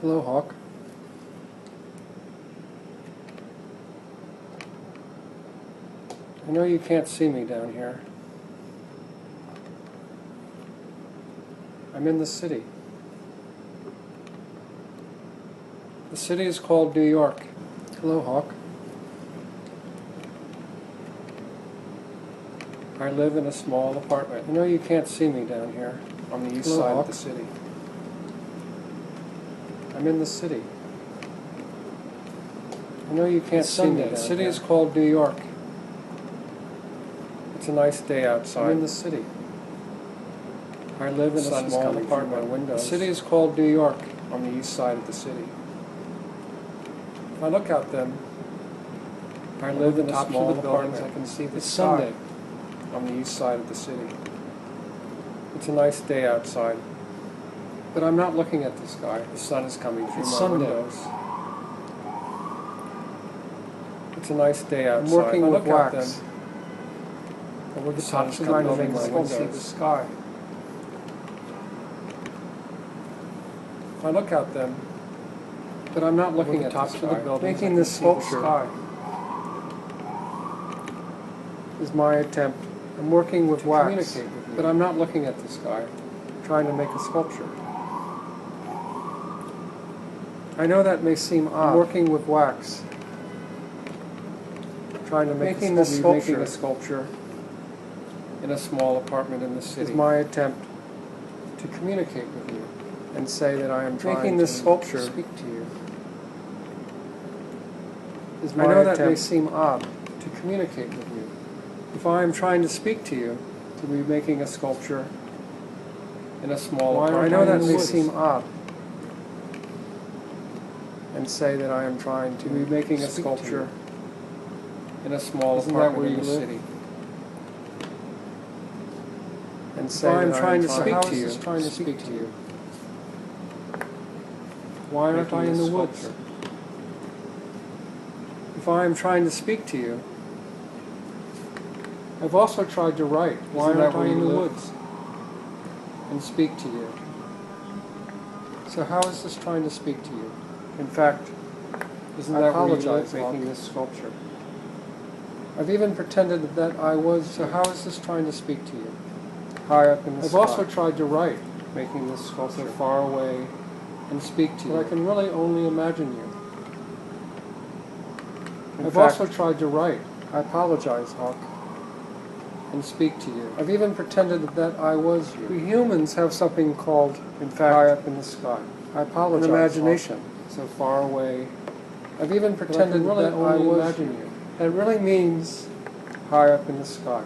Hello, Hawk. I know you can't see me down here. I'm in the city. The city is called New York. Hello, Hawk. I live in a small apartment. I know you can't see me down here on the east side of the city. I'm in the city. I know you can't see me down here. The city is called New York. It's a nice day outside. I'm in the city. I live in a small apartment. The city is called New York on the east side of the city. If I look out then, I live in a small apartment. I can see the sky. Sunday on the east side of the city. It's a nice day outside. But I'm not looking at the sky. The sun is coming through my windows. It's a nice day outside. I'm working with wax. Over the tops of my windows, I can see the sky. If I look out then, but I'm not looking at the tops of the buildings, making this sculpture is my attempt. I'm working with wax, but I'm not looking at the sky, trying to make a sculpture. I know that may seem odd. I'm working with wax, trying to make a sculpture in a small apartment in the city. Is my attempt to communicate with you and say that I am trying to speak to you. Is my attempt, that may seem odd, to communicate with you. If I am trying to speak to you, to be making a sculpture in a small apartment, I know that may seem odd, and say that I am trying to be making a sculpture in a small apartment in the city. And say I'm trying to speak to you. Why aren't I in the woods? If I am trying to speak to you, I've also tried to write. Why aren't I in the woods and speak to you? So how is this trying to speak to you? In fact, I apologize making this sculpture. I've even pretended that I was. So how is this trying to speak to you? High up in the sky. I've also tried to write, making this sculpture far away and speak to you. But I can really only imagine you. I've also tried to write. I apologize, Hawk, and speak to you. I've even pretended that I was you. We humans have something called, in fact, high up in the sky. I apologize, an imagination, Hawk, so far away. I've even pretended that I was you. That really means high up in the sky,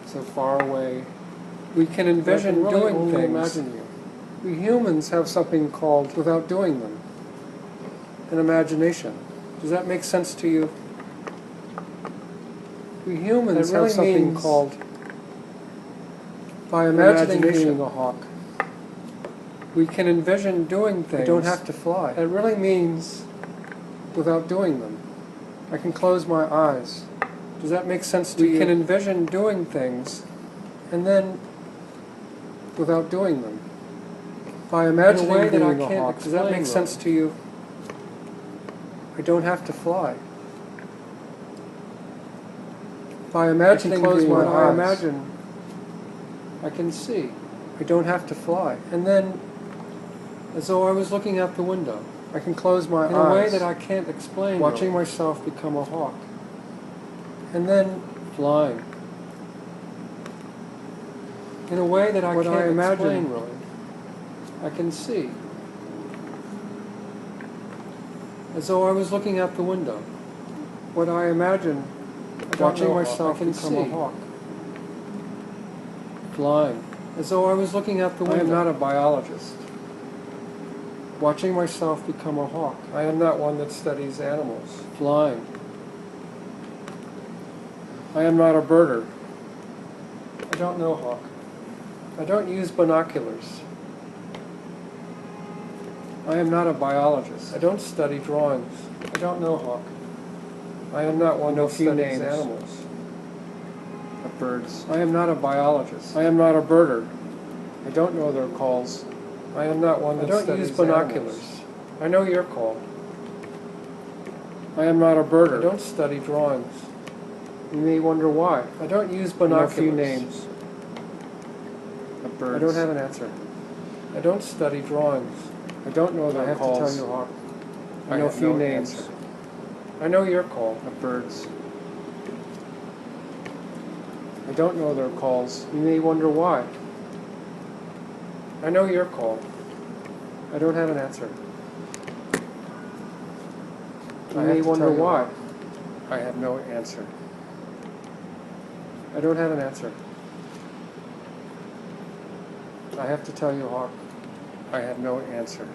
so far away. We can envision doing things. Imagine you. We humans have something called, without doing them, an imagination. Does that make sense to you? We humans have something called, by imagining being a hawk, we can envision doing things. We don't have to fly. That really means without doing them. I can close my eyes. Does that make sense to you? We can envision doing things and then without doing them. By imagining in a way that I can't hawk. Does that make sense to you? I don't have to fly. By imagining being a hawk, I imagine I can see. I don't have to fly. And then, as though I was looking out the window, I can close my eyes in a way that I can't explain. Watching myself become a hawk. And then flying. In a way that I can't explain, really. I can see. As though I was looking out the window. What I imagine, watching myself become a hawk. Flying. As though I was looking out the window. I am not a biologist. Watching myself become a hawk. I am not one that studies animals. Flying. I am not a birder. I don't know hawk. I don't use binoculars. I am not a biologist. I don't study drawings. I don't know hawk. I am not one that studies animals. Of birds. I am not a biologist. I am not a birder. I don't know their calls. I am not one that studies animals. I don't use binoculars. I know your call. I am not a birder. I don't study drawings. You may wonder why. I don't use binoculars. I know a few names of birds. I don't have an answer. I don't study drawings. I don't know their calls. I have to tell you, Hawk. I know a few names. Answer. I know your call of birds. I don't know their calls. You may wonder why. I know your call. I don't have an answer. You may wonder why. I have no answer. I don't have an answer. I have to tell you, Hawk. I have no answer.